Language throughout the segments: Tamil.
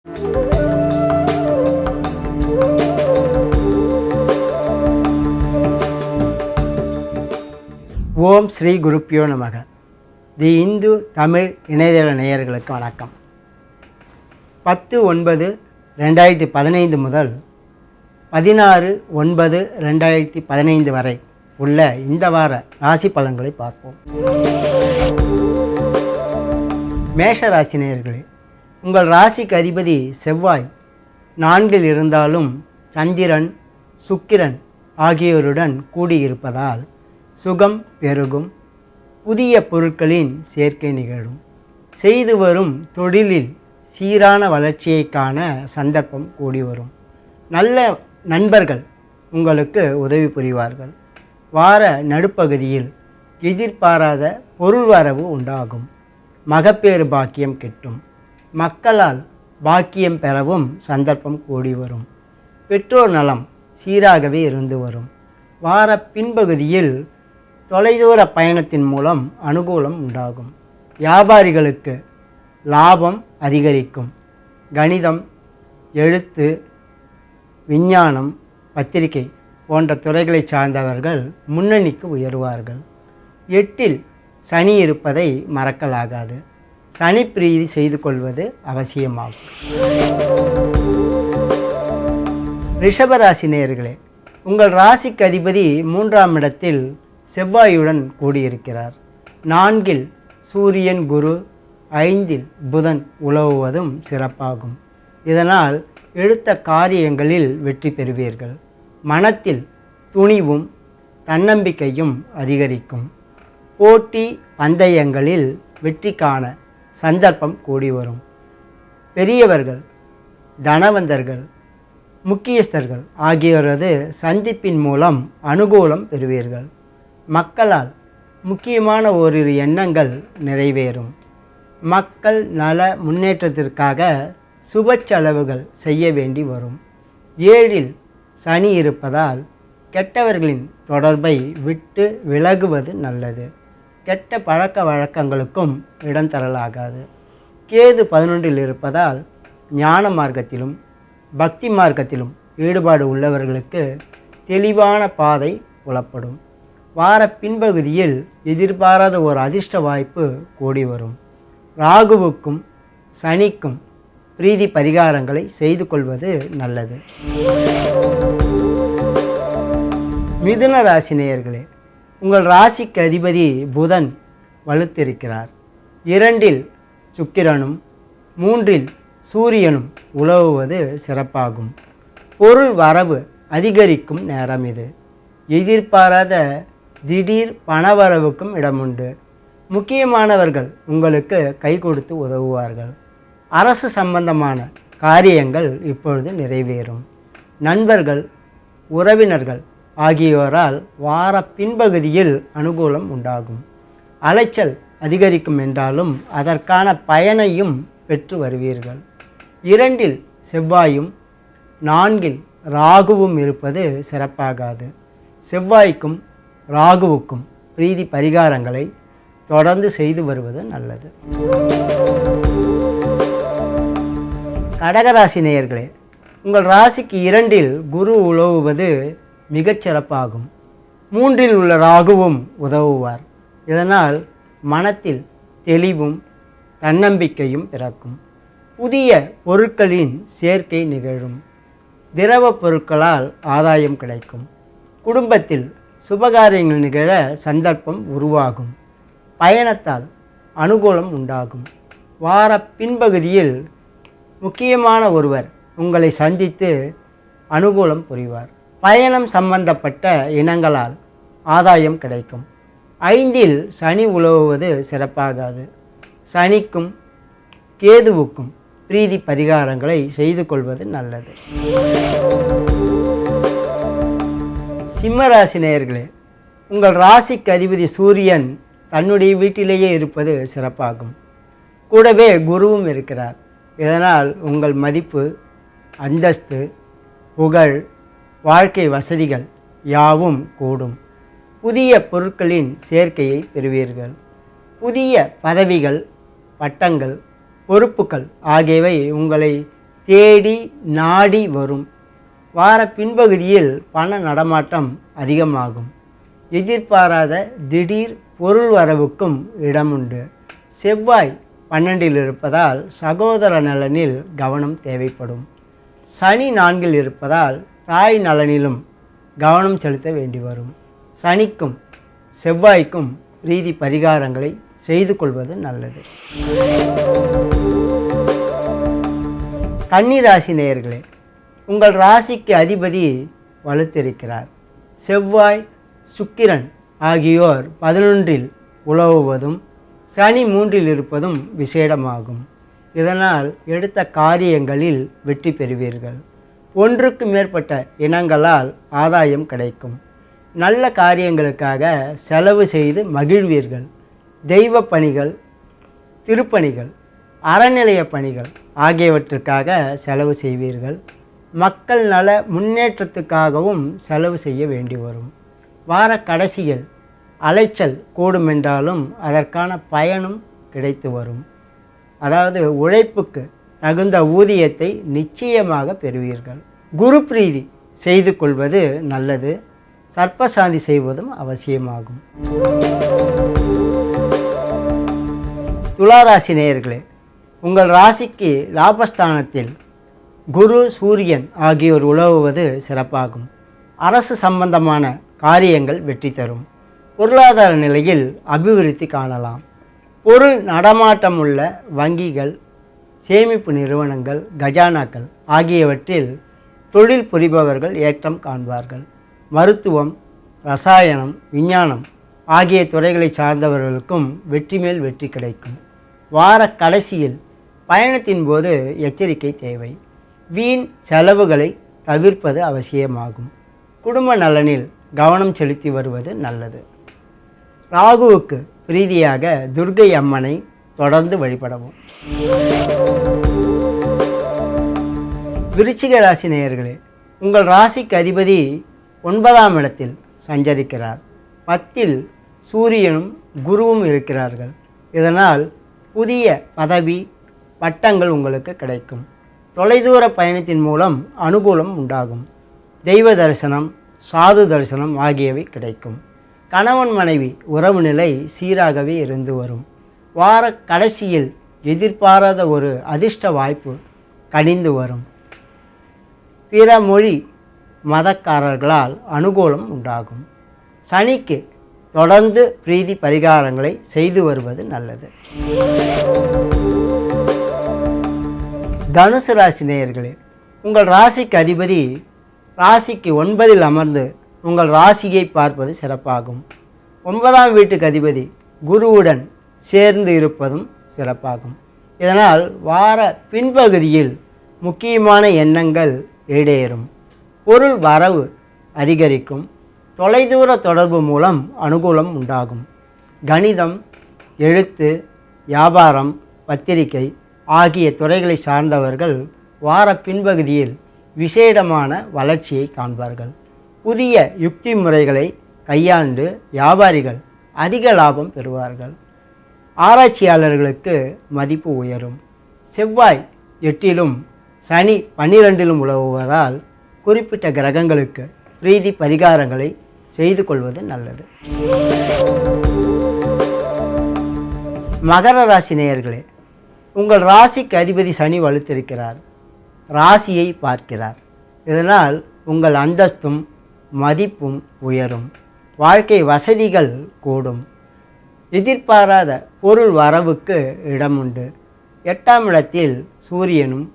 ஓம் ஸ்ரீ குருப்பியோ நமக. தி இந்து தமிழ் இணையதள நேயர்களுக்கு வணக்கம். 10/9/2015 முதல் 16/9/2015 வரை உள்ள இந்த வார ராசி பலன்களை பார்ப்போம். மேஷ ராசி நேயர்களே, உங்கள் ராசிக்கு அதிபதி செவ்வாய் 4இல் இருந்தாலும் சந்திரன், சுக்கிரன் ஆகியோருடன் கூடியிருப்பதால் சுகம் பெருகும். புதிய பொருட்களின் சேர்க்கை நிகழும். செய்து வரும் தொழிலில் சீரான வளர்ச்சியை காண சந்தர்ப்பம் கூடி வரும். நல்ல நண்பர்கள் உங்களுக்கு உதவி புரிவார்கள். வார நடுப்பகுதியில் எதிர்பாராத பொருள் வரவு உண்டாகும். மகப்பேறு பாக்கியம் கிட்டும். மக்களால் பாக்கியம் பெறவும் சந்தர்ப்பம் கூடி வரும். பெற்றோர் நலம் சீராகவே இருந்து வரும். வார பின்பகுதியில் தொலைதூர பயணத்தின் மூலம் அனுகூலம் உண்டாகும். வியாபாரிகளுக்கு லாபம் அதிகரிக்கும். கணிதம், எழுத்து, விஞ்ஞானம், பத்திரிகை போன்ற துறைகளை சார்ந்தவர்கள் முன்னணிக்கு உயர்வார்கள். 8இல் சனி இருப்பதை மறக்கலாகாது. சனி பிரீதி செய்து கொள்வது அவசியமாகும். ரிஷபராசி நேயர்களே, உங்கள் ராசிக்கு அதிபதி 3ஆம் இடத்தில் செவ்வாயுடன் கூடியிருக்கிறார். 4இல் சூரியன், குரு, 5இல் புதன் உலவுவதும் சிறப்பாகும். இதனால் எடுத்த காரியங்களில் வெற்றி பெறுவீர்கள். மனத்தில் துணிவும் தன்னம்பிக்கையும் அதிகரிக்கும். போட்டி பந்தயங்களில் வெற்றி காண சந்தர்ப்பம் கூடி வரும். பெரியவர்கள், தனவந்தர்கள், முக்கியஸ்தர்கள் ஆகியோரது சந்திப்பின் மூலம் அனுகூலம் பெறுவீர்கள். மக்களால் முக்கியமான ஓரிரு எண்ணங்கள் நிறைவேறும். மக்கள் நல முன்னேற்றத்திற்காக சுப செலவுகள் செய்ய வேண்டி வரும். 7இல் சனி இருப்பதால் கெட்டவர்களின் தொடர்பை விட்டு விலகுவது நல்லது. கெட்ட பழக்க வழக்கங்களுக்கும் இடம் தரலாகாது. கேது 11இல் இருப்பதால் ஞான மார்க்கத்திலும் பக்தி மார்க்கத்திலும் ஈடுபாடு உள்ளவர்களுக்கு தெளிவான பாதை புலப்படும். வார பின்பகுதியில் எதிர்பாராத ஒரு அதிர்ஷ்ட வாய்ப்பு கூடி வரும். ராகுவுக்கும் சனிக்கும் பிரீதி பரிகாரங்களை செய்து கொள்வது நல்லது. மிதுன ராசி நேயர்களே, உங்கள் ராசிக்கு அதிபதி புதன் வலுத்திருக்கிறார். 2இல் சுக்கிரனும் 3இல் சூரியனும் உலவுவது சிறப்பாகும். பொருள் வரவு அதிகரிக்கும் நேரம் இது. எதிர்பாராத திடீர் பணவரவுக்கும் இடமுண்டு. முக்கியமானவர்கள் உங்களுக்கு கை கொடுத்து உதவுவார்கள். அரசு சம்பந்தமான காரியங்கள் இப்பொழுது நிறைவேறும். நண்பர்கள், உறவினர்கள் ஆகியோரால் வார பின்பகுதியில் அனுகூலம் உண்டாகும். அலைச்சல் அதிகரிக்கும் என்றாலும் அதற்கான பயனையும் பெற்று வருவீர்கள். 2இல் செவ்வாயும் 4இல் ராகுவும் இருப்பது சிறப்பாகாது. செவ்வாய்க்கும் ராகுவுக்கும் பிரீதி பரிகாரங்களை தொடர்ந்து செய்து வருவது நல்லது. கடகராசி நேயர்களே, உங்கள் ராசிக்கு 2இல் குரு உலவுவது மிகச்சிறப்பாகும். 3இல் உள்ள ராகுவும் உதவுவார். இதனால் மனத்தில் தெளிவும் தன்னம்பிக்கையும் பிறக்கும். புதிய பொருட்களின் சேர்க்கை நிகழும். திரவ பொருட்களால் ஆதாயம் கிடைக்கும். குடும்பத்தில் சுபகாரியங்கள் நிகழ சந்தர்ப்பம் உருவாகும். பயணத்தால் அனுகூலம் உண்டாகும். வார பின்பகுதியில் முக்கியமான ஒருவர் உங்களை சந்தித்து அனுகூலம் புரிவார். பயணம் சம்பந்தப்பட்ட இனங்களால் ஆதாயம் கிடைக்கும். 5இல் சனி உலவுவது சிறப்பாகாது. சனிக்கும் கேதுவுக்கும் பிரீதி பரிகாரங்களை செய்து கொள்வது நல்லது. சிம்மராசி நேயர்களே, உங்கள் ராசிக்கு அதிபதி சூரியன் தன்னுடைய வீட்டிலேயே இருப்பது சிறப்பாகும். கூடவே குருவும் இருக்கிறார். இதனால் உங்கள் மதிப்பு, அந்தஸ்து, புகழ், வாழ்க்கை வசதிகள் யாவும் கூடும். புதிய பொருட்களின் சேர்க்கையை பெறுவீர்கள். புதிய பதவிகள், பட்டங்கள், பொறுப்புகள் ஆகியவை உங்களை தேடி நாடி வரும். வார பின்பகுதியில் பண நடமாட்டம் அதிகமாகும். எதிர்பாராத திடீர் பொருள் வரவுக்கும் இடமுண்டு. செவ்வாய் 12 இருப்பதால் சகோதர நலனில் கவனம் தேவைப்படும். சனி 4 இருப்பதால் தாய் நலனிலும் கவனம் செலுத்த வேண்டி வரும். சனிக்கும் செவ்வாய்க்கும் பிரீதி பரிகாரங்களை செய்து கொள்வது நல்லது. கன்னி ராசி நேயர்களே, உங்கள் ராசிக்கு அதிபதி வலுத்திருக்கிறார். செவ்வாய் சுக்கிரன் ஆகியோர் 11 உலவுவதும் சனி 3 இருப்பதும் விசேடமாகும். இதனால் எடுத்த காரியங்களில் வெற்றி பெறுவீர்கள். ஒன்றுக்கு மேற்பட்ட இனங்களால் ஆதாயம் கிடைக்கும். நல்ல காரியங்களுக்காக செலவு செய்து மகிழ்வீர்கள். தெய்வ பணிகள், திருப்பணிகள், அறநிலைய பணிகள் ஆகியவற்றுக்காக செலவு செய்வீர்கள். மக்கள் நல முன்னேற்றத்துக்காகவும் செலவு செய்ய வேண்டி வரும். வார கடைசியில் அலைச்சல் கூடுமென்றாலும் அதற்கான பயனும் கிடைத்து வரும். அதாவது உழைப்புக்கு தகுந்த ஊதியத்தை நிச்சயமாக பெறுவீர்கள். குரு பிரீதி செய்து கொள்வது நல்லது. சர்ப்பசாந்தி செய்வதும் அவசியமாகும். துளாராசி நேயர்களே, உங்கள் ராசிக்கு லாபஸ்தானத்தில் குரு சூரியன் ஆகியோர் உலவுவது சிறப்பாகும். அரசு சம்பந்தமான காரியங்கள் வெற்றி தரும். பொருளாதார நிலையில் அபிவிருத்தி காணலாம். பொருள் நடமாட்டம் உள்ள வங்கிகள், சேமிப்பு நிறுவனங்கள், கஜானாக்கள் ஆகியவற்றில் தொழில் புரிபவர்கள் ஏற்றம் காண்பார்கள். மருத்துவம், ரசாயனம், விஞ்ஞானம் ஆகிய துறைகளை சார்ந்தவர்களுக்கும் வெற்றி மேல் வெற்றி கிடைக்கும். வார கடைசியில் பயணத்தின் போது எச்சரிக்கை தேவை. வீண் செலவுகளை தவிர்ப்பது அவசியமாகும். குடும்ப நலனில் கவனம் செலுத்தி வருவது நல்லது. ராகுவுக்கு பிரீதியாக துர்க்கை அம்மனை தொடர்ந்து வழிபடவும். விருச்சிக ராசி நேயர்களே, உங்கள் ராசிக்கு அதிபதி 9ஆம் இடத்தில் சஞ்சரிக்கிறார். 10ல் சூரியனும் குருவும் இருக்கிறார்கள். இதனால் புதிய பதவி, பட்டங்கள் உங்களுக்கு கிடைக்கும். தொலைதூர பயணத்தின் மூலம் அனுகூலம் உண்டாகும். தெய்வ தரிசனம், சாது தரிசனம் ஆகியவை கிடைக்கும். கணவன் மனைவி உறவு நிலை சீராகவே இருந்து வரும். வார கடைசியில் எதிர்பாராத ஒரு அதிர்ஷ்ட வாய்ப்பு கனிந்து வரும். பிற மொழி மதக்காரர்களால் அனுகூலம் உண்டாகும். சனிக்கு தொடர்ந்து பிரீதி பரிகாரங்களை செய்து வருவது நல்லது. தனுசு ராசி நேயர்களே, உங்கள் ராசிக்கு அதிபதி ராசிக்கு 9ல் அமர்ந்து உங்கள் ராசியை பார்ப்பது சிறப்பாகும். 9ஆம் வீட்டுக்கு அதிபதி குருவுடன் சேர்ந்து இருப்பதும் சிறப்பாகும். இதனால் வார பின்பகுதியில் முக்கியமான எண்ணங்கள் ஈடேறும். பொருள் வரவு அதிகரிக்கும். தொலைதூர தொடர்பு மூலம் அனுகூலம் உண்டாகும். கணிதம், எழுத்து, வியாபாரம், பத்திரிகை ஆகிய துறைகளை சார்ந்தவர்கள் வார பின்பகுதியில் விசேடமான வளர்ச்சியை காண்பார்கள். புதிய யுக்தி முறைகளை கையாண்டு வியாபாரிகள் அதிக லாபம் பெறுவார்கள். ஆராய்ச்சியாளர்களுக்கு மதிப்பு உயரும். செவ்வாய் 8லும் சனி 12லும் உலவுவதால் குறிப்பிட்ட கிரகங்களுக்கு பிரீதி பரிகாரங்களை செய்து கொள்வது நல்லது. மகர ராசி நேயர்களே, உங்கள் ராசிக்கு அதிபதி சனி வலுத்திருக்கிறார். ராசியை பார்க்கிறார். இதனால் உங்கள் அந்தஸ்தும் மதிப்பும் உயரும். வாழ்க்கை வசதிகள் கூடும். எதிர்பாராத பொருள் வரவுக்கு இடமுண்டு. 8ஆம் இடத்தில் சூரியனும்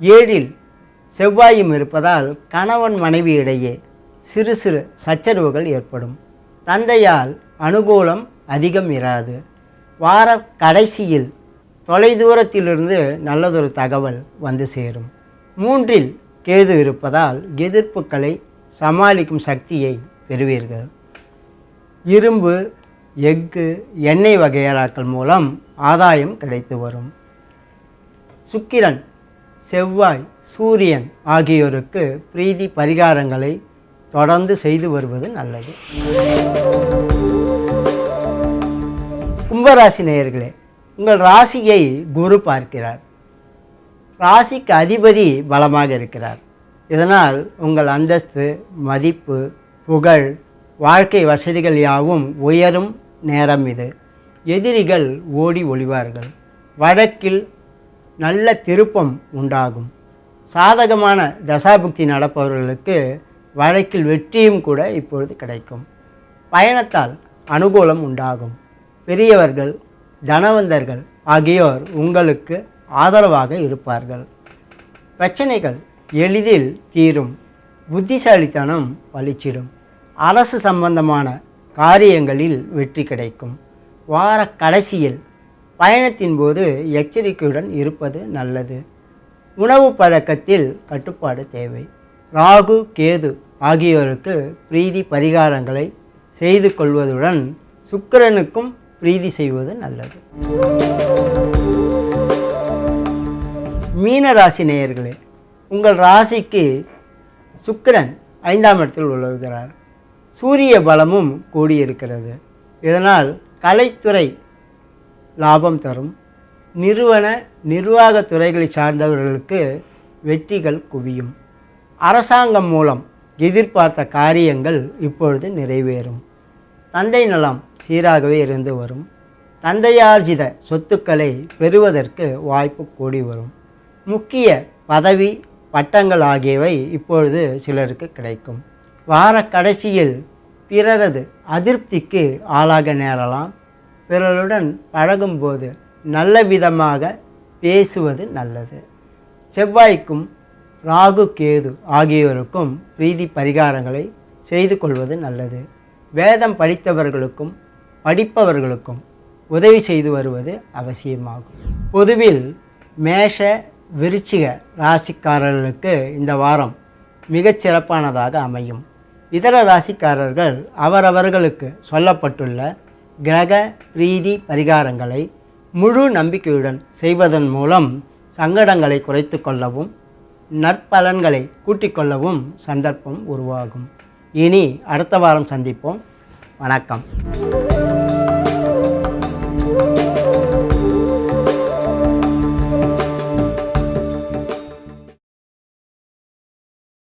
7ல் செவ்வாயும் இருப்பதால் கணவன் மனைவி இடையே சிறு சிறு சச்சரவுகள் ஏற்படும். தந்தையால் அனுகூலம் அதிகம் இராது. வார கடைசியில் தொலைதூரத்திலிருந்து நல்லதொரு தகவல் வந்து சேரும். 3ல் கேது இருப்பதால் எதிர்ப்புகளை சமாளிக்கும் சக்தியை பெறுவீர்கள். இரும்பு, எஃகு, எண்ணெய் வகையறாக்கள் மூலம் ஆதாயம் கிடைத்து வரும். சுக்கிரன், செவ்வாய், சூரியன் ஆகியோருக்கு பிரீதி பரிகாரங்களை தொடர்ந்து செய்து வருவது நல்லது. கும்பராசி நேயர்களே, உங்கள் ராசியை குரு பார்க்கிறார். ராசிக்கு அதிபதி பலமாக இருக்கிறார். இதனால் உங்கள் அந்தஸ்து, மதிப்பு, புகழ், வாழ்க்கை வசதிகள் யாவும் உயரும் நேரம் இது. எதிரிகள் ஓடி ஒளிவார்கள். வழக்கில் நல்ல திருப்பம் உண்டாகும். சாதகமான தசாபுக்தி நடப்பவர்களுக்கு வழக்கில் வெற்றியும் கூட இப்பொழுது கிடைக்கும். பயணத்தால் அனுகூலம் உண்டாகும். பெரியவர்கள், தனவந்தர்கள் ஆகியோர் உங்களுக்கு ஆதரவாக இருப்பார்கள். பிரச்சனைகள் எளிதில் தீரும். புத்திசாலித்தனம் பளிச்சிடும். அரசு சம்பந்தமான காரியங்களில் வெற்றி கிடைக்கும். வார கடைசியில் பயணத்தின் போது எச்சரிக்கையுடன் இருப்பது நல்லது. உணவு பழக்கத்தில் கட்டுப்பாடு தேவை. ராகு, கேது ஆகியோருக்கு பிரீதி பரிகாரங்களை செய்து கொள்வதுடன் சுக்கிரனுக்கும் பிரீதி செய்வது நல்லது. மீன ராசி நேயர்களே, உங்கள் ராசிக்கு சுக்கிரன் 5ஆம் இடத்தில் உலவுகிறார். சூரிய பலமும் கூடியிருக்கிறது. இதனால் கலைத்துறை லாபம் தரும். நிர்வாக துறைகளை சார்ந்தவர்களுக்கு வெற்றிகள் குவியும். அரசாங்கம் மூலம் எதிர்பார்த்த காரியங்கள் இப்பொழுது நிறைவேறும். தந்தை நலம் சீராகவே இருந்து வரும். தந்தையார்ஜித சொத்துக்களை பெறுவதற்கு வாய்ப்பு கூடி வரும். முக்கிய பதவி, பட்டங்கள் ஆகியவை இப்பொழுது சிலருக்கு கிடைக்கும். வார கடைசியில் பிறரது அதிருப்திக்கு ஆளாக நேரலாம். பிறருடன் பழகும்போது நல்ல விதமாக பேசுவது நல்லது. செவ்வாய்க்கும் ராகு, கேது ஆகியோருக்கும் பிரீதி பரிகாரங்களை செய்து கொள்வது நல்லது. வேதம் படித்தவர்களுக்கும் படிப்பவர்களுக்கும் உதவி செய்து வருவது அவசியமாகும். பொதுவில் மேஷ, விருச்சிக ராசிக்காரர்களுக்கு இந்த வாரம் மிகச் சிறப்பானதாக அமையும். இதர ராசிக்காரர்கள் அவரவர்களுக்கு சொல்லப்பட்டுள்ள கிரக பிரீதி பரிகாரங்களை முழு நம்பிக்கையுடன் செய்வதன் மூலம் சங்கடங்களை குறைத்து கொள்ளவும் நற்பலன்களை கூட்டிக் கொள்ளவும் சந்தர்ப்பம் உருவாகும். இனி அடுத்த வாரம் சந்திப்போம். வணக்கம்.